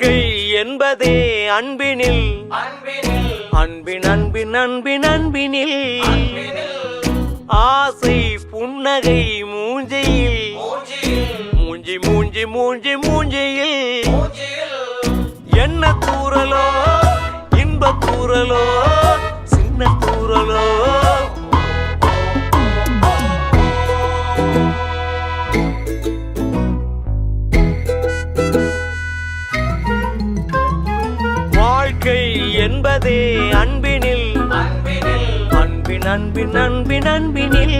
வாழ்க்கை என்பதே அன்பினில் அன்பின் அன்பின் அன்பின் அன்பினில் ஆசை புன்னகை மூஞ்சையில் மூஞ்சி மூஞ்சி மூஞ்சி மூஞ்சியில் என்ன தூரலோ இன்ப தூரலோ சின்ன தூரலோ வாழ்க்கை என்பதே அன்பினில் அன்பின் அன்பின் அன்பின் அன்பினில்